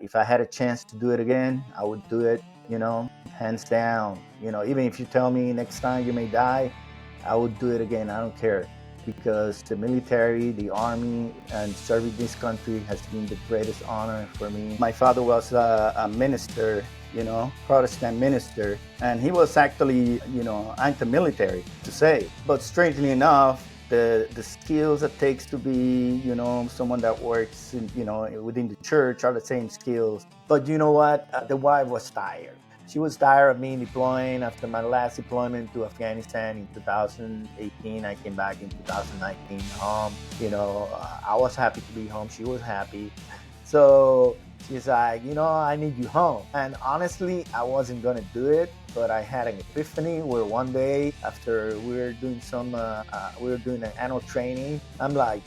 if I had a chance to do it again, I would do it, hands down. Even if you tell me next time you may die, I would do it again. I don't care. Because the military, the army, and serving this country has been the greatest honor for me. My father was a minister, Protestant minister, and he was actually, anti-military to say. But strangely enough, the skills it takes to be, someone that works, within the church are the same skills. But you know what? The wife was tired. She was tired of me deploying. After my last deployment to Afghanistan in 2018, I came back in 2019 home. I was happy to be home. She was happy. So she's like, I need you home. And honestly, I wasn't going to do it, but I had an epiphany where one day after we were doing an annual training, I'm like,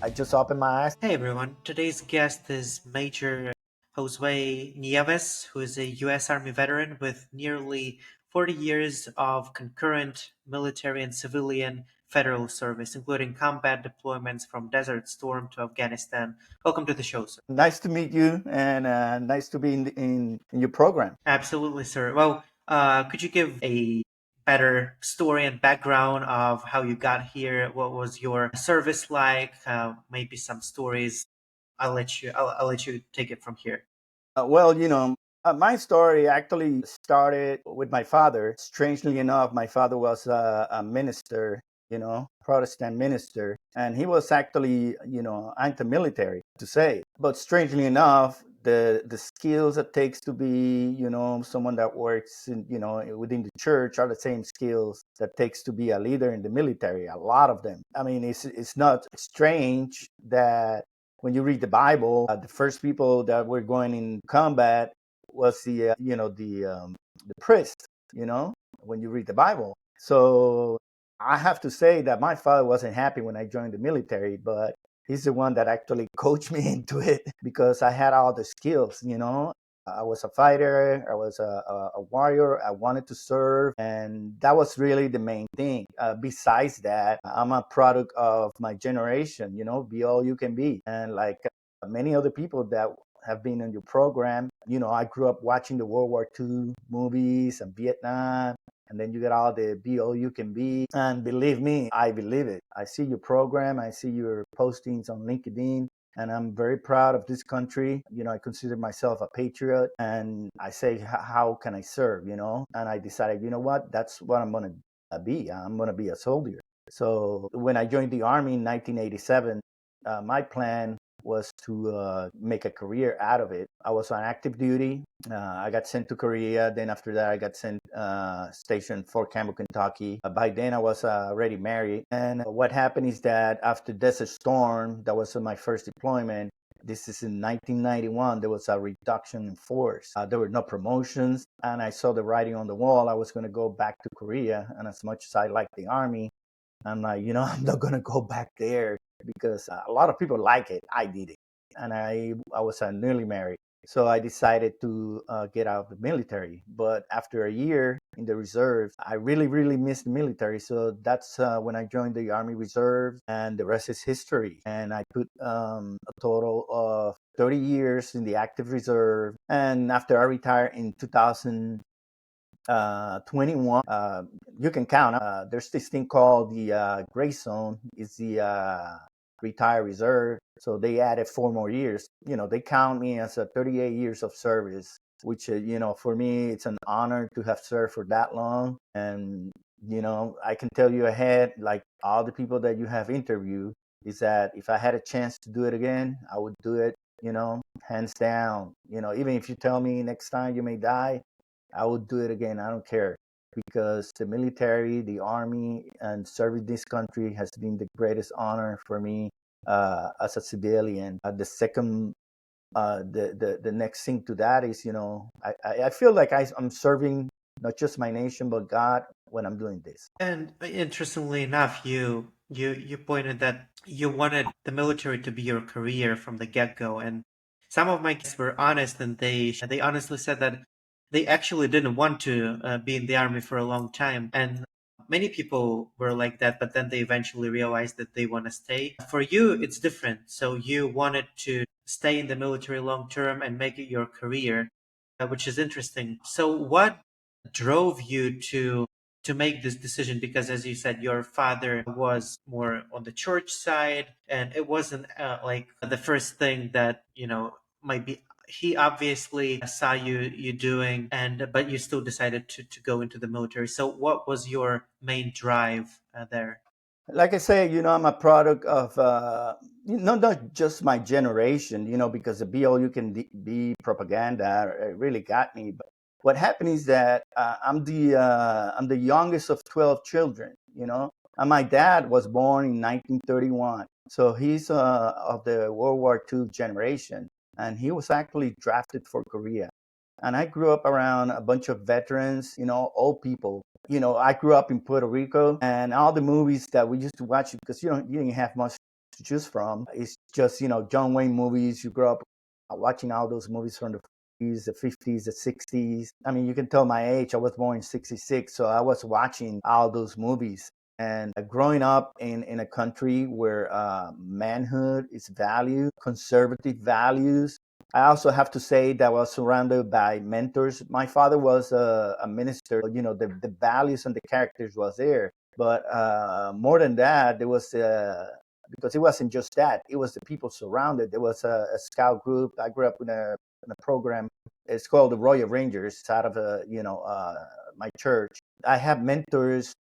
I just opened my eyes. Hey everyone, today's guest is Major Josue Nieves, who is a U.S. Army veteran with nearly 40 years of concurrent military and civilian federal service, including combat deployments from Desert Storm to Afghanistan. Welcome to the show, sir. Nice to meet you, and nice to be in your program. Absolutely, sir. Well, could you give a better story and background of how you got here? What was your service like? Maybe some stories. I'll let you take it from here. My story actually started with my father. Strangely enough, my father was a minister, Protestant minister, and he was actually, anti-military to say. But strangely enough, the skills it takes to be, someone that works, within the church are the same skills that takes to be a leader in the military. A lot of them. I mean, it's not strange that when you read the Bible, the first people that were going in combat was the priest. When you read the Bible. So I have to say that my father wasn't happy when I joined the military, but he's the one that actually coached me into it because I had all the skills. I was a fighter, I was a warrior, I wanted to serve, and that was really the main thing. Besides that, I'm a product of my generation, be all you can be. And like many other people that have been in your program, I grew up watching the World War II movies and Vietnam, and then you get all the be all you can be. And believe me, I believe it. I see your program, I see your postings on LinkedIn, and I'm very proud of this country. I consider myself a patriot, and I say, how can I serve? And I decided, you know what? That's what I'm going to be. I'm going to be a soldier. So when I joined the Army in 1987, my plan was to make a career out of it. I was on active duty. I got sent to Korea. Then after that, I got sent stationed Fort Campbell, Kentucky. By then, I was already married. And what happened is that after Desert Storm, that was my first deployment. This is in 1991. There was a reduction in force. There were no promotions, and I saw the writing on the wall. I was going to go back to Korea, and as much as I liked the Army, I'm like, I'm not going to go back there because a lot of people like it. I did it. And I was newly married. So I decided to get out of the military. But after a year in the reserves, I really, really missed the military. So that's when I joined the Army Reserve, and the rest is history. And I put a total of 30 years in the active reserve. And after I retired in 2021, you can count. There's this thing called the gray zone. It's the retired reserve. So they added 4 more years. They count me as a 38 years of service, which, for me, it's an honor to have served for that long. And, I can tell you ahead, like all the people that you have interviewed, is that if I had a chance to do it again, I would do it, hands down. Even if you tell me next time you may die, I would do it again. I don't care because the military, the army, and serving this country has been the greatest honor for me as a civilian. The second, the next thing to that is, I feel like I'm serving not just my nation but God when I'm doing this. And interestingly enough, you pointed that you wanted the military to be your career from the get-go, and some of my guests were honest, and they honestly said that they actually didn't want to be in the army for a long time, and many people were like that, but then they eventually realized that they want to stay. For you, it's different. So you wanted to stay in the military long term and make it your career, which is interesting. So, what drove you to make this decision? Because, as you said, your father was more on the church side, and it wasn't like the first thing that might be. He obviously saw you doing, and but you still decided to go into the military. So, what was your main drive there? Like I say, I'm a product of not just my generation, because the be all you can be propaganda really got me. But what happened is that I'm the youngest of 12 children, and my dad was born in 1931, so he's of the World War II generation, and he was actually drafted for Korea. And I grew up around a bunch of veterans, old people. I grew up in Puerto Rico, and all the movies that we used to watch, because you didn't have much to choose from. It's just John Wayne movies. You grew up watching all those movies from the 40s, the 50s, the 60s. I mean, you can tell my age. I was born in '66, so I was watching all those movies. And growing up in a country where manhood is valued, conservative values. I also have to say that I was surrounded by mentors. My father was a minister. The values and the characters was there. But more than that, there was because it wasn't just that. It was the people surrounded. There was a scout group. I grew up in a program. It's called the Royal Rangers. It's out of my church. I have mentors.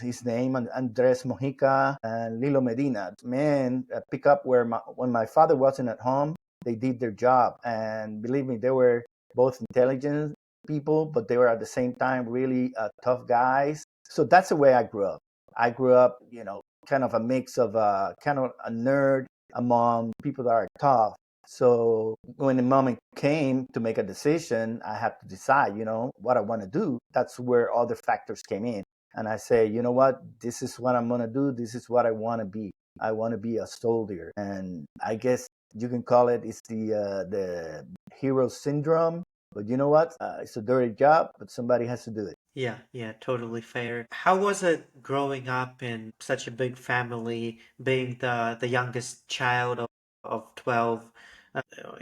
His name Andres Mojica and Lilo Medina. Men pick up when my father wasn't at home. They did their job, and believe me, they were both intelligent people, but they were at the same time really tough guys. So that's the way I grew up. I grew up, kind of a mix of kind of a nerd among people that are tough. So when the moment came to make a decision, I had to decide, what I want to do. That's where other factors came in. And I say, you know what, this is what I'm going to do. This is what I want to be. I want to be a soldier. And I guess you can call it's the hero syndrome. But you know what? It's a dirty job, but somebody has to do it. Yeah, yeah, totally fair. How was it growing up in such a big family, being the youngest child of 12,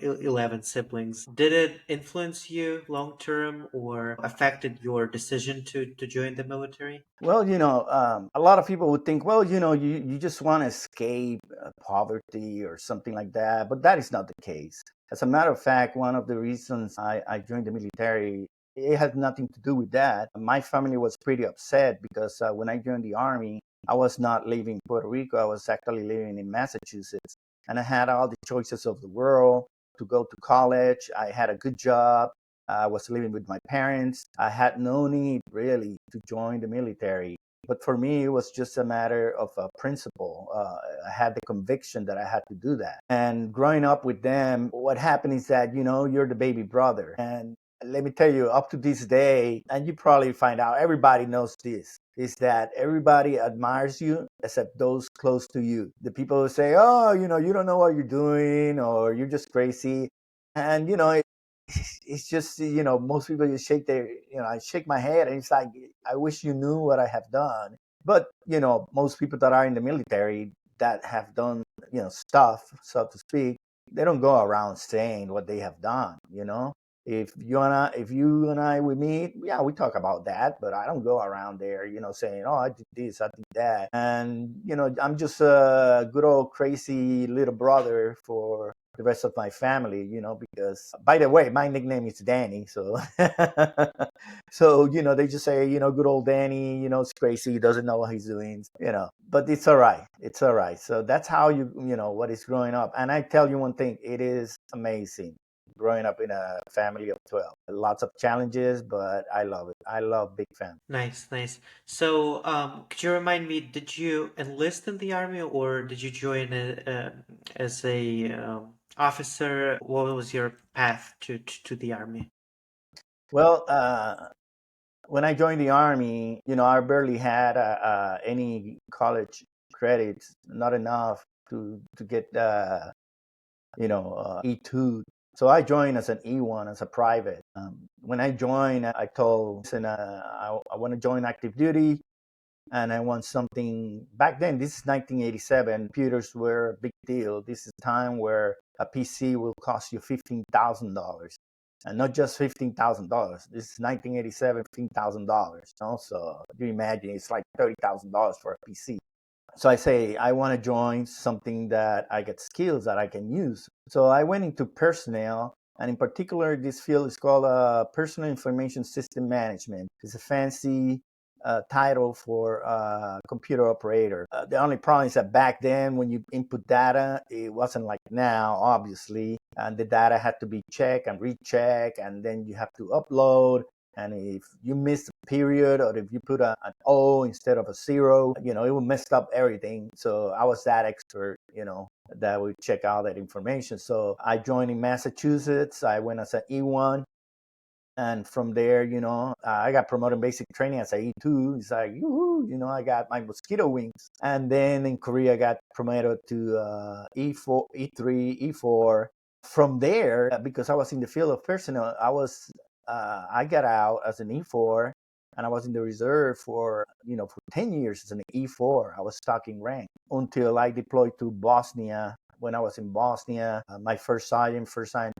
11 siblings? Did it influence you long term or affected your decision to join the military? Well, a lot of people would think, well, you just want to escape poverty or something like that, but that is not the case. As a matter of fact, one of the reasons I joined the military, it had nothing to do with that. My family was pretty upset because when I joined the army, I was not living in Puerto Rico. I was actually living in Massachusetts, and I had all the choices of the world to go to college. I had a good job. I was living with my parents. I had no need really to join the military. But for me, it was just a matter of a principle. I had the conviction that I had to do that. And growing up with them, what happened is that, you're the baby brother. And let me tell you, up to this day, and you probably find out, everybody knows this, is that everybody admires you except those close to you. The people who say, oh, you don't know what you're doing, or you're just crazy. And, it's just most people just shake their I shake my head and it's like I wish you knew what I have done. But most people that are in the military that have done stuff, so to speak, they don't go around saying what they have done. If you and I we meet, yeah, we talk about that, but I don't go around there saying, oh, I did this, I did that. And I'm just a good old crazy little brother for the rest of my family, because by the way, my nickname is Danny. So, so, they just say, good old Danny, it's crazy. He doesn't know what he's doing, but it's all right. It's all right. So that's how what is growing up. And I tell you one thing, it is amazing growing up in a family of 12. Lots of challenges, but I love it. I love big family. Nice, nice. So, could you remind me, did you enlist in the army or did you join as a officer? What was your path to the army? Well, when I joined the army, I barely had any college credits, not enough to get E2. So I joined as an E1 as a private. When I joined, I told, listen, I want to join active duty. and I want something. Back then, this is 1987. Computers were a big deal. This is a time where a PC will cost you $15,000, and not just $15,000. This is 1987, $15,000. So you imagine it's like $30,000 for a PC. So I say I want to join something that I get skills that I can use. So I went into personnel, and in particular, this field is called personal information system management. It's a fancy title for computer operator. The only problem is that back then, when you input data, it wasn't like now, obviously, and the data had to be checked and rechecked, and then you have to upload. And if you miss a period, or if you put an O instead of a zero, it would mess up everything. So I was that expert, that would check out that information. So I joined in Massachusetts. I went as an E1. And from there, I got promoted in basic training as an E2. It's like, I got my mosquito wings. And then in Korea, I got promoted to E4, E3, E4. From there, because I was in the field of personnel, I got out as an E4, and I was in the reserve for 10 years as an E4. I was stuck in rank until I deployed to Bosnia. When I was in Bosnia, my first sergeant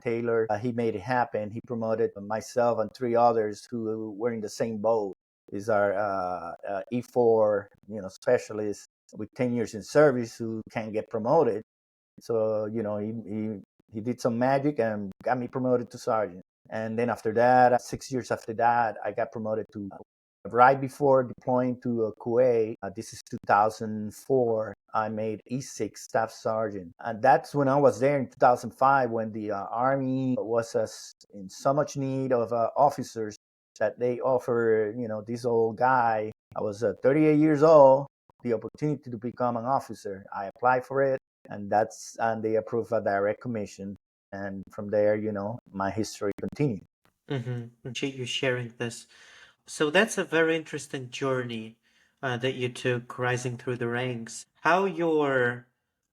Taylor, he made it happen. He promoted myself and three others who were in the same boat. These are E4, specialists with 10 years in service who can't get promoted. So, he did some magic and got me promoted to sergeant. And then after that, 6 years after that, I got promoted to right before deploying to Kuwait. This is 2004. I made E6 staff sergeant, and that's when I was there in 2005, when the Army was in so much need of officers that they offered, this old guy. I was 38 years old, the opportunity to become an officer. I applied for it, and they approved a direct commission. And from there, my history continued. Appreciate you sharing this. So that's a very interesting journey that you took rising through the ranks. How your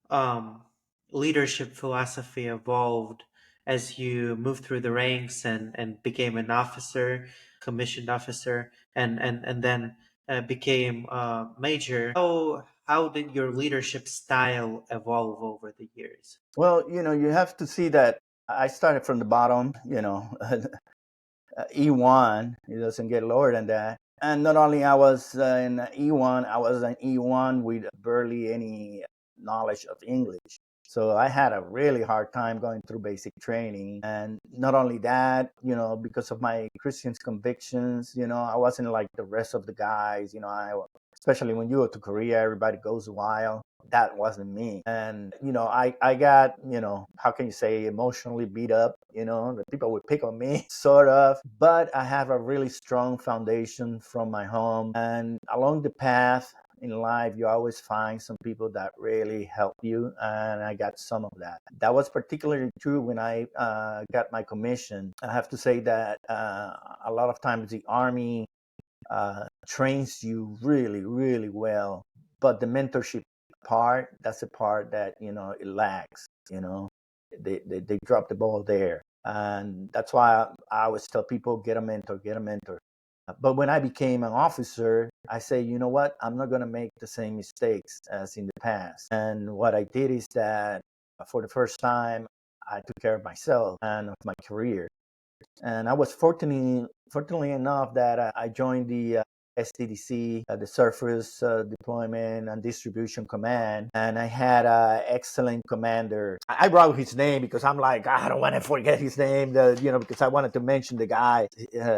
um, leadership philosophy evolved as you moved through the ranks and became an officer, commissioned officer, and then became a major. How did your leadership style evolve over the years? Well, you have to see that I started from the bottom, E1. It doesn't get lower than that. And not only I was in E1, I was an E1 with barely any knowledge of English. So I had a really hard time going through basic training. And not only that, because of my Christian convictions, I wasn't like the rest of the guys. Especially when you go to Korea, everybody goes wild. That wasn't me. And, I got, how can you say, emotionally beat up. The people would pick on me, sort of. But I have a really strong foundation from my home. And along the path in life, you always find some people that really help you. And I got some of that. That was particularly true when I got my commission. I have to say that a lot of times the Army trains you really, really well. But the mentorship part, that's the part that, it lacks, they drop the ball there. And that's why I always tell people, get a mentor, get a mentor. But when I became an officer, I say, you know what? I'm not going to make the same mistakes as in the past. And what I did is that for the first time, I took care of myself and of my career. And I was fortunately enough that I joined the SDDC, the Surface Deployment and Distribution Command, and I had an excellent commander. I brought his name because I'm like, I don't want to forget his name, because I wanted to mention the guy.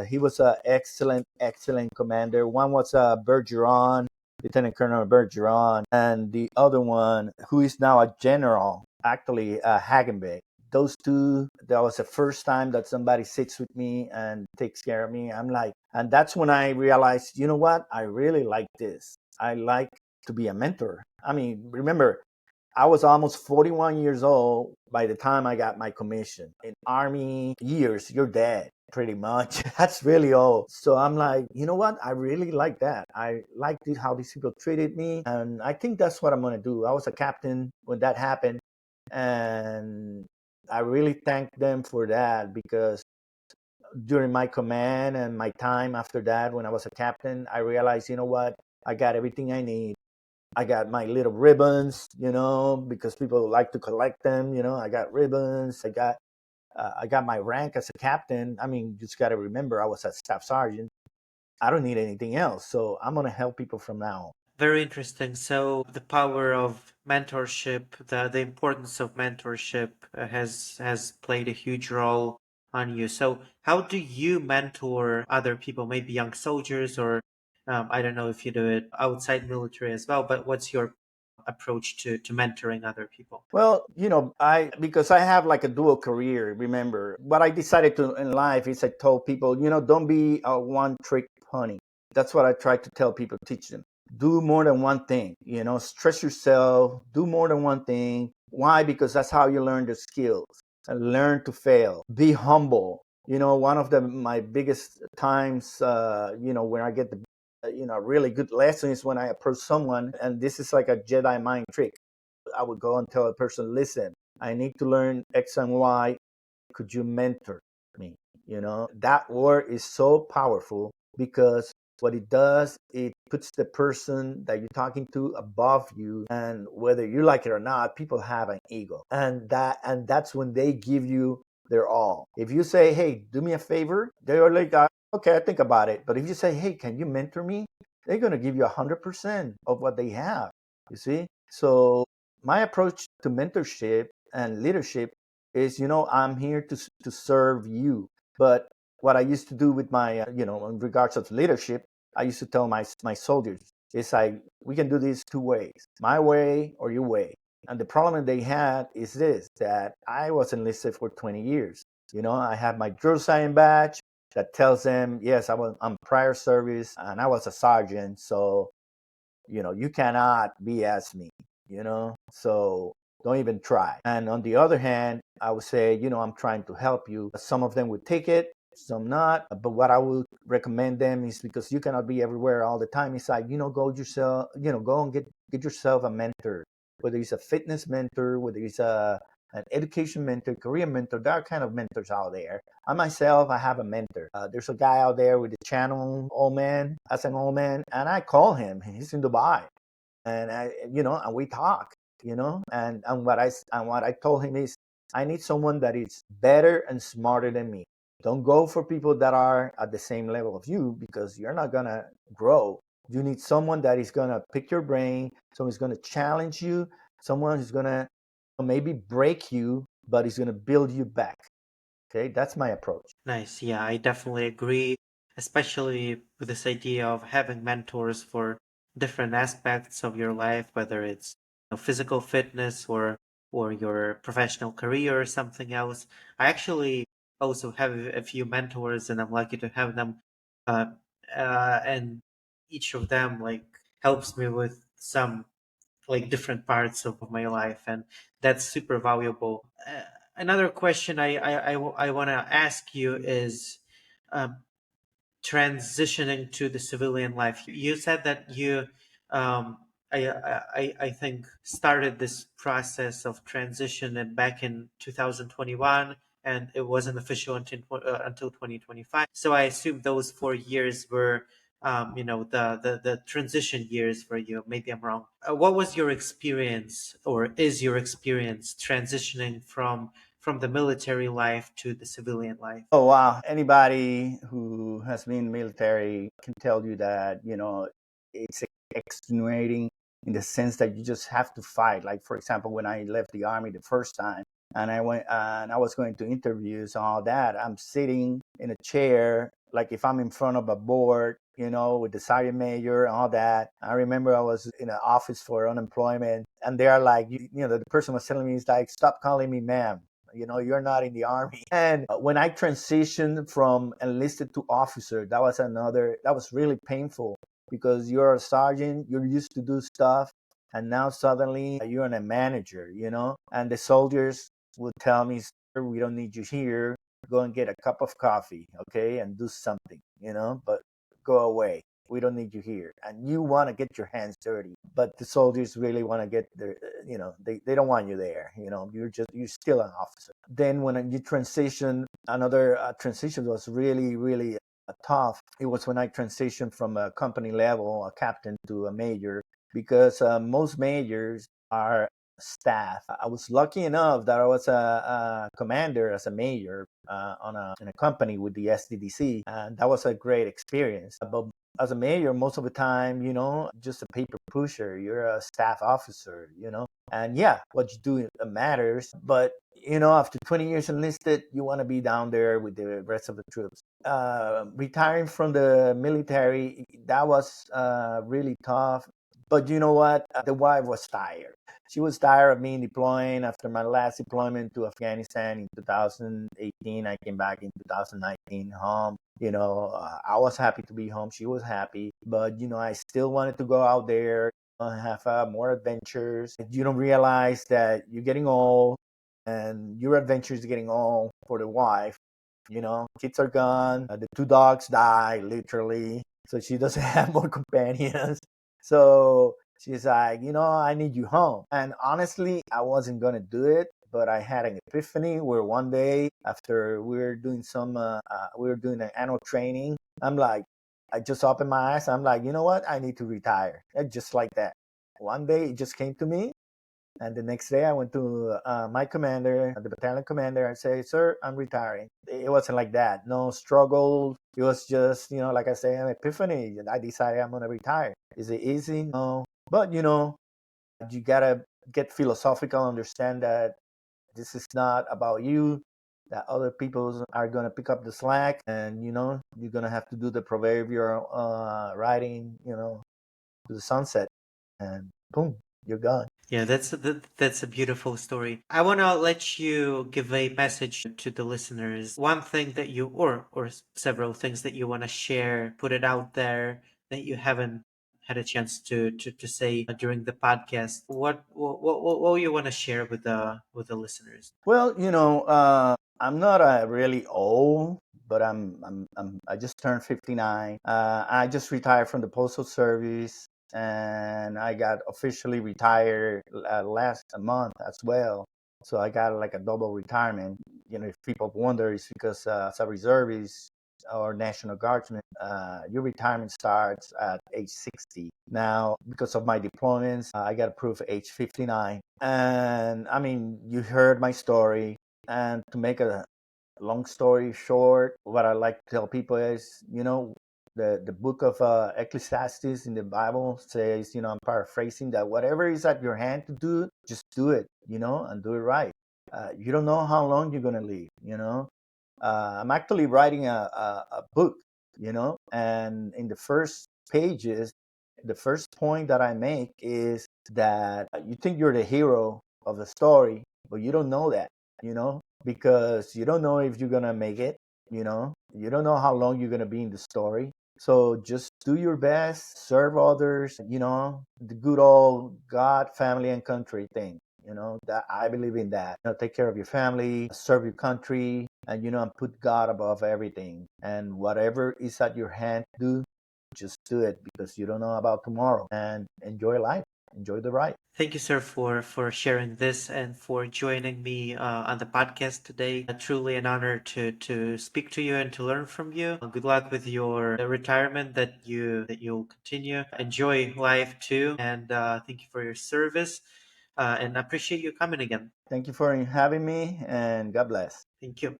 He was an excellent commander. One was Bergeron, Lieutenant Colonel Bergeron, and the other one, who is now a general, actually Hagenbeck. Those two, that was the first time that somebody sits with me and takes care of me. I'm like, and that's when I realized, you know what? I really like this. I like to be a mentor. I mean, remember, I was almost 41 years old by the time I got my commission. In Army years, you're dead pretty much. That's really old. So I'm like, you know what? I really like that. I like how these people treated me. And I think that's what I'm going to do. I was a captain when that happened. And I really thank them for that, because during my command and my time after that, when I was a captain, I realized, you know what? I got everything I need. I got my little ribbons, because people like to collect them. I got ribbons. I got my rank as a captain. I mean, you just got to remember, I was a staff sergeant. I don't need anything else, so I'm gonna help people from now on. Very interesting. So the power of mentorship, the importance of mentorship has played a huge role on you. So how do you mentor other people, maybe young soldiers, or I don't know if you do it outside military as well, but what's your approach to mentoring other people? Well, I because I have like a dual career. Remember, what I decided to in life is I told people, don't be a one trick pony. That's what I try to tell people, teach them. Do more than one thing. Stress yourself. Do more than one thing. Why? Because that's how you learn the skills and learn to fail. Be humble. One of my biggest times, when I get the really good lesson is when I approach someone, and this is like a Jedi mind trick. I would go and tell a person, listen, I need to learn X and Y. Could you mentor me? That word is so powerful because what it does, it puts the person that you're talking to above you. And whether you like it or not, people have an ego. And that's when they give you their all. If you say, hey, do me a favor, they are like, okay, I think about it. But if you say, hey, can you mentor me? They're going to give you 100% of what they have. You see? So my approach to mentorship and leadership is, I'm here to serve you. But what I used to do with my, in regards of leadership, I used to tell my soldiers, it's like, we can do this two ways, my way or your way. And the problem that they had is this, that I was enlisted for 20 years. I have my drill sergeant badge that tells them, yes, I'm prior service and I was a sergeant. So you cannot BS me, so don't even try. And on the other hand, I would say, I'm trying to help you. Some of them would take it, some not. But what I would recommend them is, because you cannot be everywhere all the time, it's like, go and get yourself a mentor, whether it's a fitness mentor, whether it's an education mentor, career mentor. There are kind of mentors out there. I myself, I have a mentor. There's a guy out there with the channel, old man, as an old man, and I call him. He's in Dubai, and and we talk, and what I told him is, I need someone that is better and smarter than me. Don't go for people that are at the same level of you, because you're not gonna grow. You need someone that is gonna pick your brain, someone who's gonna challenge you, someone who's gonna maybe break you, but is gonna build you back. Okay, that's my approach. Nice. Yeah, I definitely agree, especially with this idea of having mentors for different aspects of your life, whether it's physical fitness or your professional career or something else. I actually also have a few mentors, and I'm lucky to have them. Uh, and each of them like helps me with some like different parts of my life, and that's super valuable. Another question I want to ask you is, um, transitioning to the civilian life. You said that you, I think, started this process of transition back in 2021, and it wasn't official until 2025. So I assume those 4 years were, the transition years for you. Maybe I'm wrong. What was your experience, or is your experience transitioning from the military life to the civilian life? Oh wow! Anybody who has been military can tell you that it's extenuating, in the sense that you just have to fight. Like, for example, when I left the army the first time, and I went and I was going to interviews and all that, I'm sitting in a chair, like if I'm in front of a board, with the sergeant major and all that. I remember I was in an office for unemployment, and they're like, the person was telling me, he's like, stop calling me ma'am. You're not in the army. And when I transitioned from enlisted to officer, that was really painful, because you're a sergeant, you're used to do stuff, and now suddenly you're a manager, and the soldiers would tell me, sir, we don't need you here. Go and get a cup of coffee, okay, and do something, but go away. We don't need you here. And you want to get your hands dirty, but the soldiers really want to get their, they don't want you there. You're still an officer. Then when you transition, another transition was really, really tough, it was when I transitioned from a company level, a captain, to a major, because most majors are staff. I was lucky enough that I was a commander as a major in a company with the SDDC, and that was a great experience. But as a major, most of the time, just a paper pusher. You're a staff officer, and yeah, what you do matters. But after 20 years enlisted, you want to be down there with the rest of the troops. Retiring from the military, that was really tough. But you know what? The wife was tired. She was tired of me deploying. After my last deployment to Afghanistan in 2018, I came back in 2019 home. I was happy to be home. She was happy. But, I still wanted to go out there, have more adventures. You don't realize that you're getting old and your adventure is getting old for the wife. Kids are gone. The two dogs die, literally. So she doesn't have more companions. So she's like, I need you home. And honestly, I wasn't going to do it. But I had an epiphany where one day after we were doing an annual training, I'm like, I just opened my eyes. I'm like, you know what? I need to retire. And just like that. One day it just came to me. And the next day, I went to my commander, the battalion commander. I say, "Sir, I'm retiring." It wasn't like that. No struggle. It was just, like I say, an epiphany. I decided I'm gonna retire. Is it easy? No. But you gotta get philosophical. Understand that this is not about you. That other people are gonna pick up the slack, and you're gonna have to do the proverbial riding, to the sunset, and boom, you're gone. Yeah, that's a beautiful story. I want to let you give a message to the listeners. One thing that you, or several things that you want to share, put it out there that you haven't had a chance to say during the podcast. What you want to share with the listeners? Well, I'm not really old, but I just turned 59. I just retired from the postal service, and I got officially retired last month as well. So I got like a double retirement. If people wonder, it's because as a reservist or National Guardsman, your retirement starts at age 60. Now, because of my deployments, I got approved at age 59. And I mean, you heard my story. And to make a long story short, what I like to tell people is, the book of Ecclesiastes in the Bible says, I'm paraphrasing, that whatever is at your hand to do, just do it, and do it right. You don't know how long you're going to live. I'm actually writing a book, and in the first pages, the first point that I make is that you think you're the hero of the story, but you don't know that, because you don't know if you're going to make it, you don't know how long you're going to be in the story. So just do your best, serve others, the good old God, family, and country thing. That I believe in that. Take care of your family, serve your country, and and put God above everything. And whatever is at your hand to do, just do it, because you don't know about tomorrow. And enjoy life. Enjoy the ride. Thank you, sir, for sharing this and for joining me on the podcast today. Truly an honor to speak to you and to learn from you. Good luck with your retirement that you'll continue. Enjoy life too, and thank you for your service. And I appreciate you coming again. Thank you for having me, and God bless. Thank you.